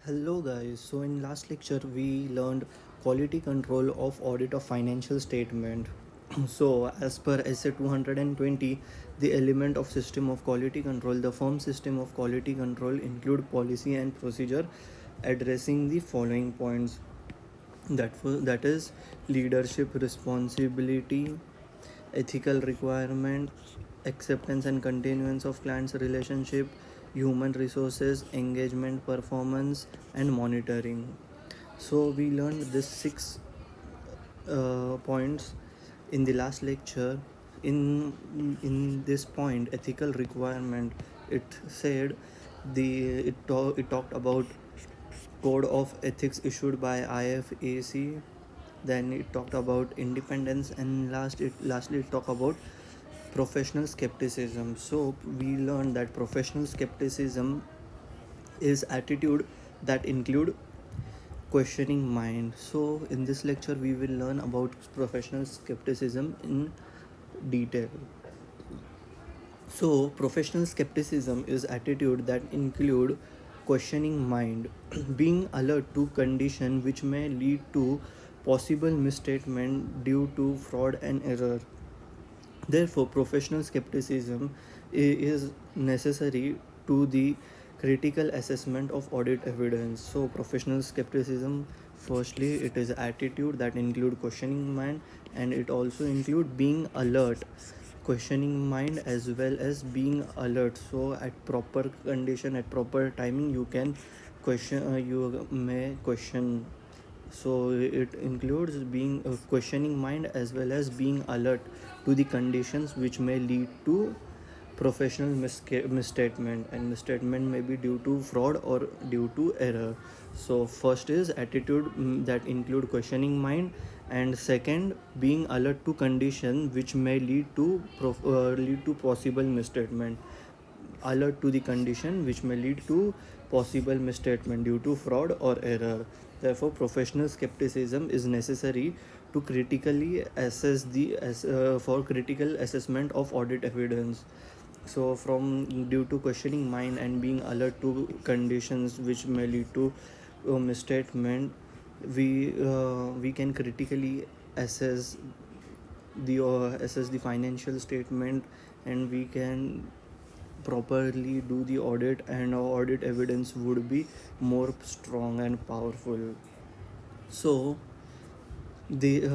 Hello guys, so in last lecture we learned quality control of audit of financial statement. So as per SA 220, the element of system of quality control, the firm system of quality control include policy and procedure addressing the following points. That is leadership responsibility, ethical requirement, acceptance and continuance of clients relationship, human resources, engagement, performance and monitoring. So we learned this six points in the last lecture. In this point, ethical requirement, it said it talked about code of ethics issued by IFAC. Then it talked about independence, and lastly it talked about professional skepticism. So we learned that professional skepticism is attitude that include questioning mind. So in this lecture we will learn about professional skepticism in detail. So professional skepticism is attitude that include questioning mind, being alert to condition which may lead to possible misstatement due to fraud and error. Therefore, professional skepticism is necessary to the critical assessment of audit evidence. So, professional skepticism, firstly, it is attitude that include questioning mind, and it also include being alert, questioning mind as well as being alert. So, at proper condition, at proper timing, you can question. You may question. So it includes being questioning mind as well as being alert to the conditions which may lead to professional misstatement, and misstatement may be due to fraud or due to error. So first is attitude, that include questioning mind, and second being alert to condition which may lead to possible misstatement. Alert to the condition which may lead to possible misstatement due to fraud or error. Therefore, professional skepticism is necessary to critically assess for critical assessment of audit evidence. So, from due to questioning mind and being alert to conditions which may lead to misstatement, we can critically assess assess the financial statement, and we can properly do the audit, and our audit evidence would be more strong and powerful. So the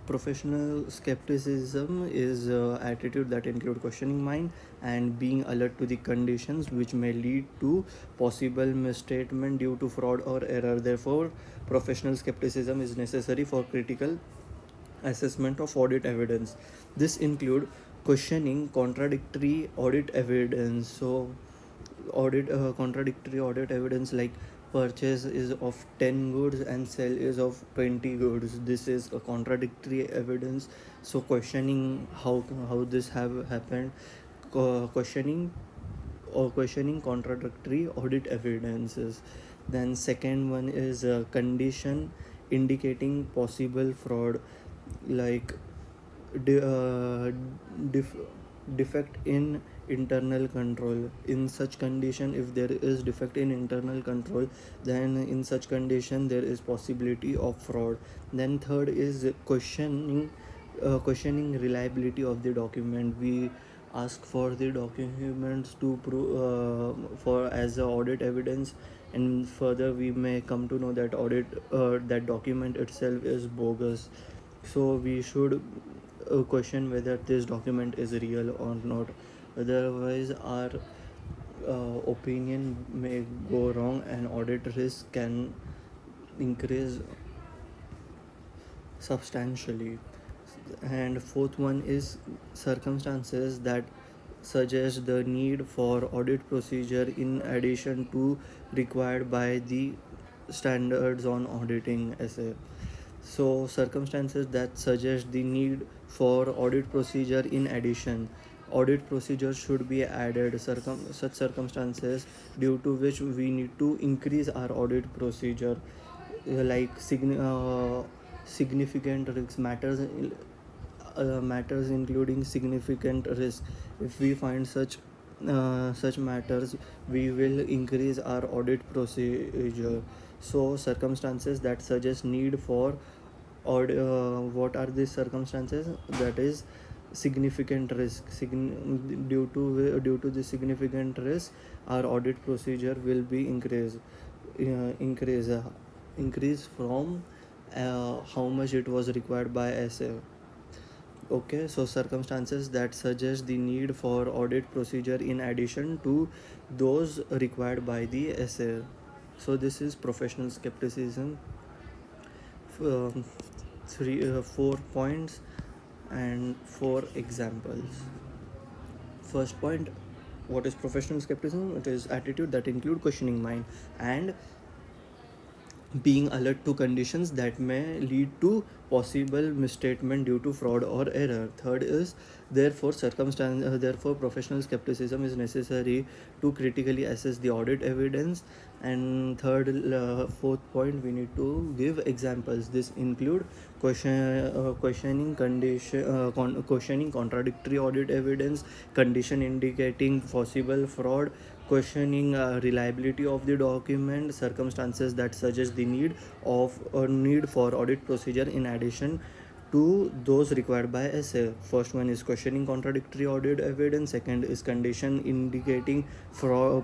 professional skepticism is attitude that include questioning mind and being alert to the conditions which may lead to possible misstatement due to fraud or error. Therefore, professional skepticism is necessary for critical assessment of audit evidence. This include questioning contradictory audit evidence. So audit contradictory audit evidence, like purchase is of 10 goods and sell is of 20 goods. This is a contradictory evidence. So questioning how this have happened, questioning questioning contradictory audit evidences. Then second one is condition indicating possible fraud, like de- uh, def- defect in internal control. In such condition, if there is defect in internal control, then in such condition there is possibility of fraud. Then third is questioning reliability of the document. We ask for the documents to prove for as a audit evidence, and further we may come to know that that document itself is bogus. So we should question whether this document is real or not. Otherwise, our opinion may go wrong, and audit risk can increase substantially. And fourth one is circumstances that suggest the need for audit procedure in addition to required by the standards on auditing essay. So circumstances that suggest the need for audit procedure in addition. Audit procedure should be added. Such circumstances due to which we need to increase our audit procedure, like significant risks matters including significant risk. If we find such such matters, we will increase our audit procedure. So circumstances that suggest need for what are these circumstances? That is significant risk. Due to the significant risk, our audit procedure will be increase increase from how much it was required by SA. Okay, so circumstances that suggest the need for audit procedure in addition to those required by the SA. So this is professional skepticism. Um, 4 points and 4 examples. First point, what is professional skepticism? It is attitude that include questioning mind and being alert to conditions that may lead to possible misstatement due to fraud or error. Third is therefore professional skepticism is necessary to critically assess the audit evidence. And fourth point, we need to give examples. This include questioning contradictory audit evidence, condition indicating possible fraud, questioning reliability of the document, circumstances that suggest the need for audit procedure in addition to those required by SA. First one is questioning contradictory audit evidence. Second is condition indicating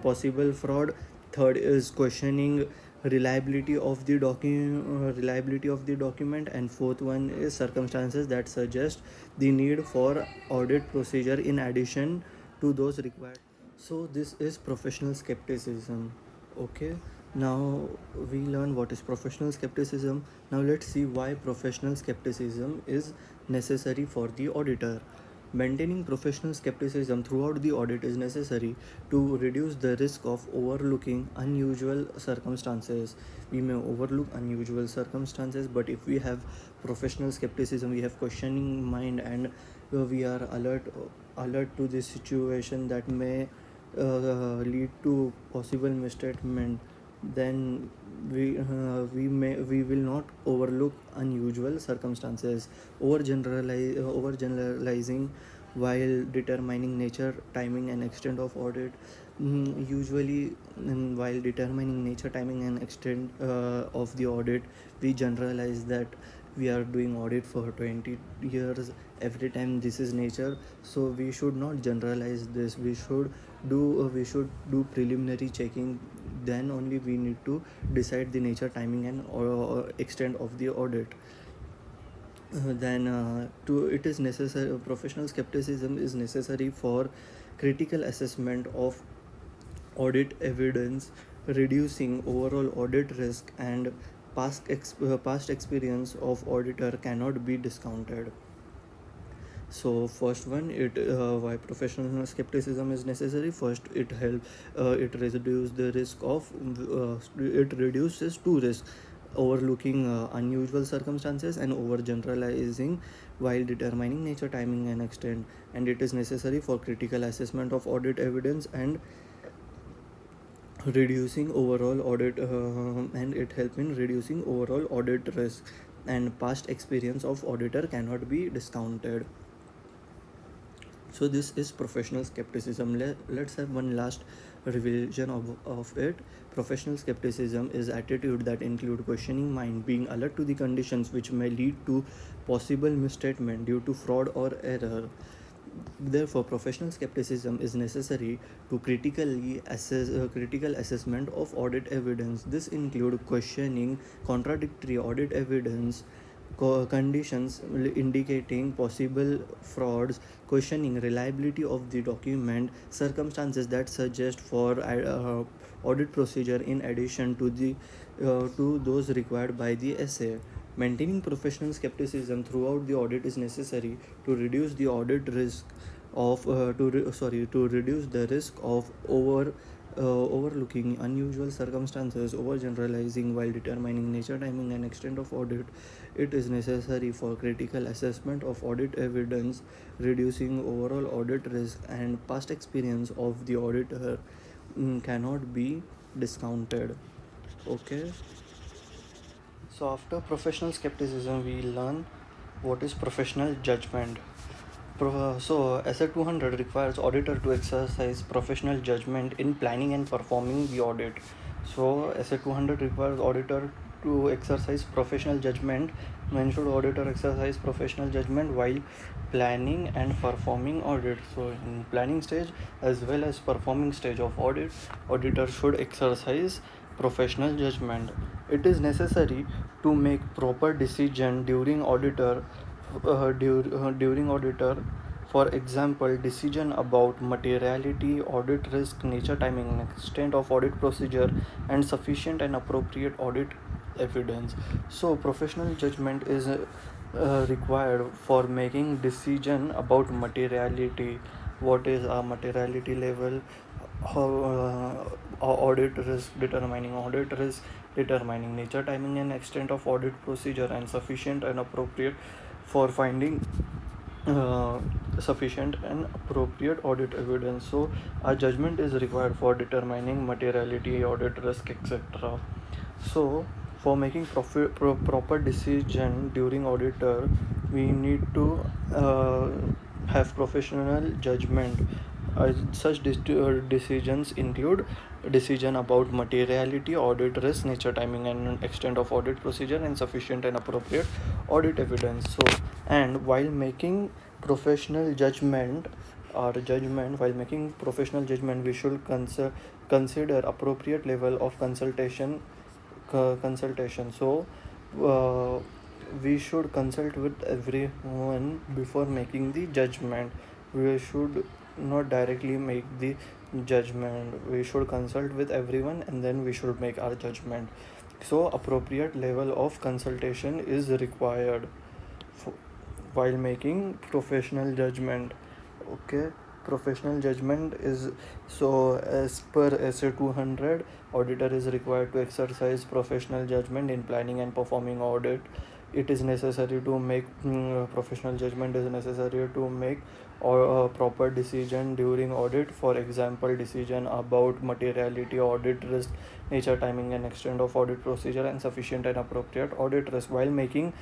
possible fraud. Third is questioning reliability of the document. And fourth one is circumstances that suggest the need for audit procedure in addition to those required. So this is professional skepticism. Okay, now we learn what is professional skepticism. Now let's see why professional skepticism is necessary for the auditor. Maintaining professional skepticism throughout the audit is necessary to reduce the risk of overlooking unusual circumstances. We may overlook unusual circumstances, but if we have professional skepticism, we have questioning mind, and we are alert to this situation that may lead to possible misstatement, then we will not overlook unusual circumstances. Overgeneralizing while determining nature, timing, and extent of audit. Usually, while determining nature, timing, and extent of the audit, we generalize that we are doing audit for 20 years every time. This is nature, so we should not generalize this. We should do preliminary checking, then only we need to decide the nature, timing, and or extent of the audit. Then to it is necessary Professional skepticism is necessary for critical assessment of audit evidence, reducing overall audit risk, and past experience of auditor cannot be discounted. So first one, it why professional skepticism is necessary. First, it reduces the risk of it reduces two risks: overlooking unusual circumstances and overgeneralizing while determining nature, timing, and extent. And it is necessary for critical assessment of audit evidence and reducing overall audit and it helps in reducing overall audit risk, and past experience of auditor cannot be discounted. So this is professional skepticism. Let's have one last revision of it. Professional skepticism is attitude that include questioning mind, being alert to the conditions which may lead to possible misstatement due to fraud or error. Therefore, professional skepticism is necessary to critical assessment of audit evidence. This include questioning contradictory audit evidence, conditions indicating possible frauds, questioning reliability of the document, circumstances that suggest for audit procedure in addition to those required by the SA. Maintaining professional skepticism throughout the audit is necessary to reduce the audit risk of to reduce the risk of overlooking unusual circumstances, overgeneralizing while determining nature, timing, and extent of audit. It is necessary for critical assessment of audit evidence, reducing overall audit risk, and past experience of the auditor cannot be discounted. Okay. So after professional skepticism, we learn what is professional judgment. So, SA 200 requires auditor to exercise professional judgment in planning and performing the audit. So, SA 200 requires auditor to exercise professional judgment. When should auditor exercise professional judgment? While planning and performing audit. So, in planning stage as well as performing stage of audit, auditor should exercise professional judgment. It is necessary to make proper decision during auditor. For example, decision about materiality, audit risk, nature, timing, and extent of audit procedure, and sufficient and appropriate audit evidence. So professional judgment is required for making decision about materiality. What is a materiality level? How audit risk, determining audit risk, determining nature, timing, and extent of audit procedure, and sufficient and appropriate for finding uh, sufficient and appropriate audit evidence. So a judgment is required for determining materiality, audit risk, etc. So for making proper decision during auditor, we need to have professional judgment. Such decisions include decision about materiality, audit risk, nature, timing, and extent of audit procedure, and sufficient and appropriate audit evidence. So, and while making professional judgment while making professional judgment, we should consider appropriate level of consultation. So uh, we should consult with everyone before making the judgment. We should not directly make the judgment. We should consult with everyone and then we should make our judgment. So appropriate level of consultation is required for, while making professional judgment. Okay, professional judgment is, so as per SA 200, auditor is required to exercise professional judgment in planning and performing audit. It is necessary to make professional judgment is necessary to make or proper decision during audit. For example, decision about materiality, audit risk, nature, timing, and extent of audit procedure, and sufficient and appropriate audit risk. While making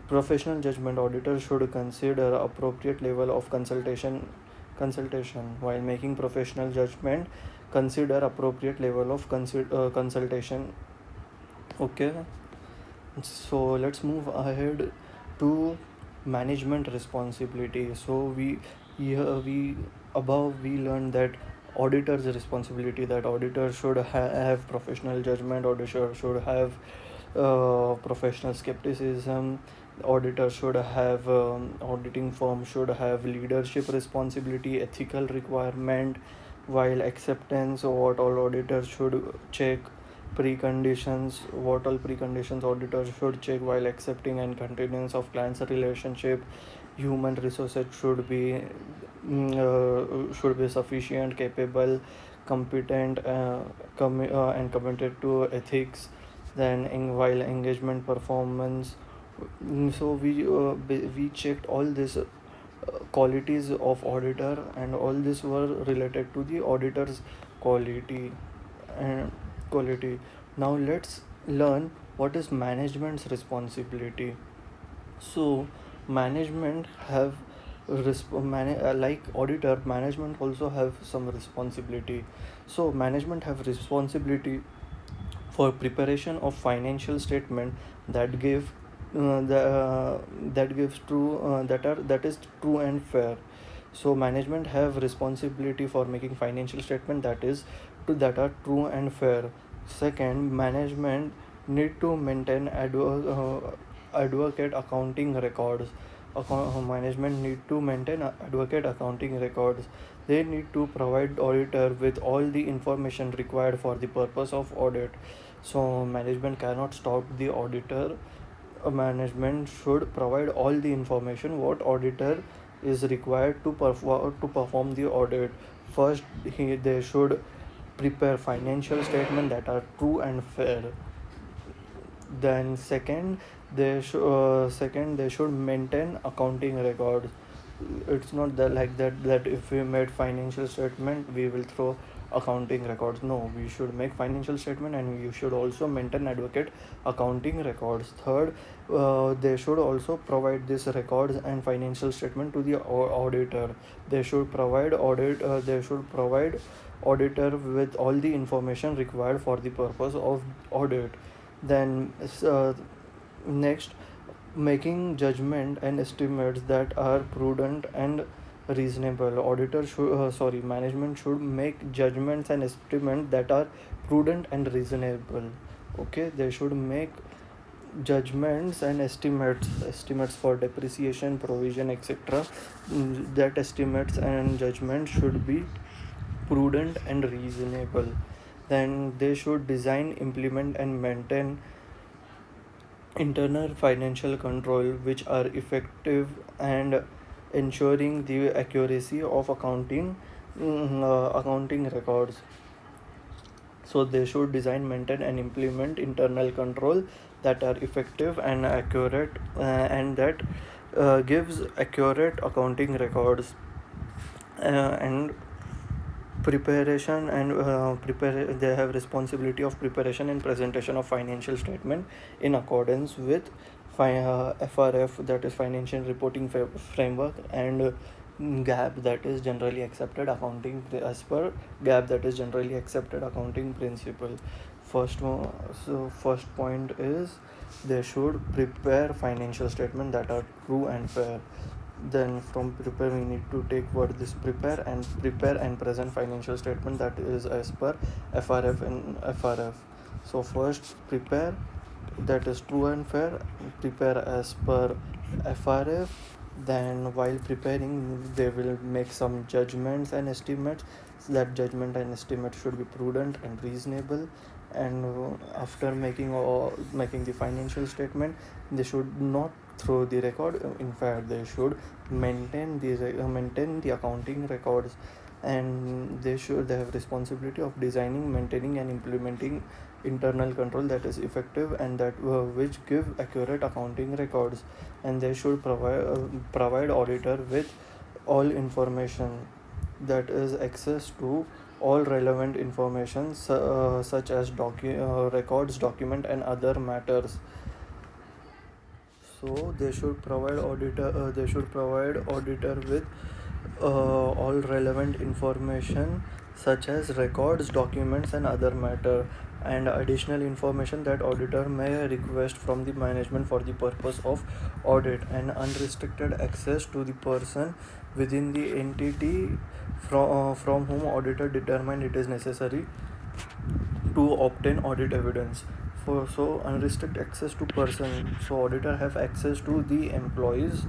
professional judgment, auditor should consider appropriate level of consultation. While making professional judgment, consider appropriate level of consultation. Okay, so let's move ahead to management responsibility. So we above we learned that auditor's responsibility, that auditor should have professional judgment, auditor should have professional skepticism, auditor should have auditing firm should have leadership responsibility, ethical requirement, while acceptance, what all auditors should check, preconditions, what all preconditions auditors should check while accepting and continuance of client's relationship, human resources should be sufficient, capable, competent, and committed to ethics. Then while engagement performance. So we checked all these qualities of auditor, and all this were related to the auditor's quality and quality. Now let's learn what is management's responsibility. So management have like auditor, management also have some responsibility. So management have responsibility for preparation of financial statement that give that gives true that is true and fair. So management have responsibility for making financial statement that are true and fair. Second, management need to maintain advocate accounting records. Management need to maintain advocate accounting records. They need to provide auditor with all the information required for the purpose of audit. So management cannot stop the auditor. Management should provide all the information what auditor is required to perform the audit. First, they should prepare financial statement that are true and fair. Then second they should maintain accounting records. It's not that like that if we made financial statement we will throw accounting records. No, we should make financial statement and you should also maintain advocate accounting records. Third, they should also provide this records and financial statement to the auditor. They should provide auditor with all the information required for the purpose of audit. Then next, making judgment and estimates that are prudent and reasonable. Management should make judgments and estimates that are prudent and reasonable. Okay, they should make judgments and estimates for depreciation, provision, etc. That estimates and judgments should be prudent and reasonable. Then they should design, implement and maintain internal financial control which are effective and ensuring the accuracy of accounting records. So they should design, maintain and implement internal control that are effective and accurate, and that gives accurate accounting records, and preparation and prepare they have responsibility of preparation and presentation of financial statement in accordance with FRF, that is financial reporting framework, and GAP, that is generally accepted accounting as per GAP, that is generally accepted accounting principle. First point is they should prepare financial statement that are true and fair. Then from prepare we need to take what this prepare and present financial statement that is as per FRF and FRF. So first prepare, that is true and fair, prepare as per FRF. Then while preparing they will make some judgments and estimates. So that judgment and estimate should be prudent and reasonable. And after making the financial statement, they should not throw the record. In fact, they should maintain the accounting records, and they have responsibility of designing, maintaining and implementing internal control that is effective and that which give accurate accounting records. And they should provide auditor with all information, that is access to all relevant information, such as records, document and other matters. So they should provide auditor with all relevant information such as records, documents and other matter, and additional information that auditor may request from the management for the purpose of audit, and unrestricted access to the person within the entity from whom auditor determined it is necessary to obtain audit evidence. So unrestricted access to person, so auditor have access to the employees,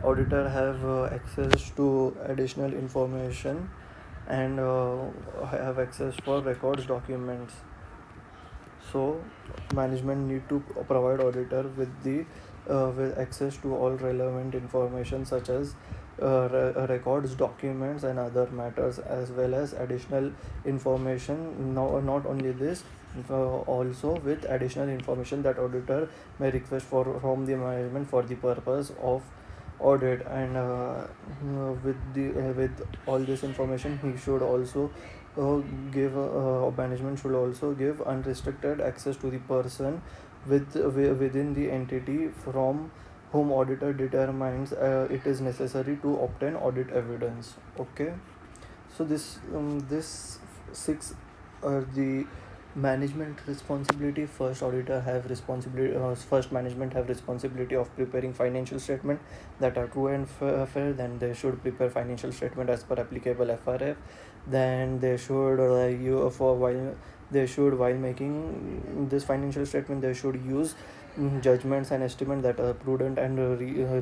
auditor have access to additional information, and have access for records, documents. So management need to provide auditor with access to all relevant information such as records, documents and other matters, as well as additional information. Not only this, also with additional information that auditor may request from the management for the purpose of audit. And with all this information, he should also give management should also give unrestricted access to the person within the entity from whom auditor determines it is necessary to obtain audit evidence. Okay, so this six are the management responsibility. First management have responsibility of preparing financial statement that are true and fair. Then they should prepare financial statement as per applicable FRF. Then they should while making this financial statement, they should use judgments and estimates that are prudent and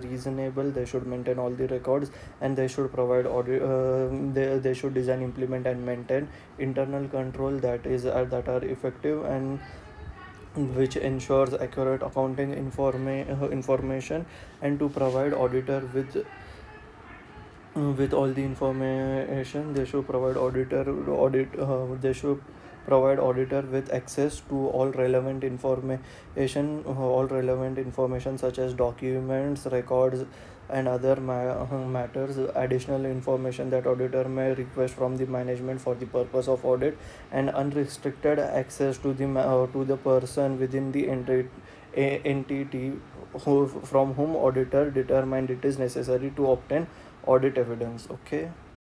reasonable. They should maintain all the records, and they should provide audit. They should design, implement and maintain internal control that are effective and which ensures accurate accounting information, and to provide auditor with all the information. They should provide they should provide auditor with access to all relevant information such as documents, records, and other matters. Additional information that auditor may request from the management for the purpose of audit, and unrestricted access to to the person within the entity from whom auditor determined it is necessary to obtain audit evidence. Okay.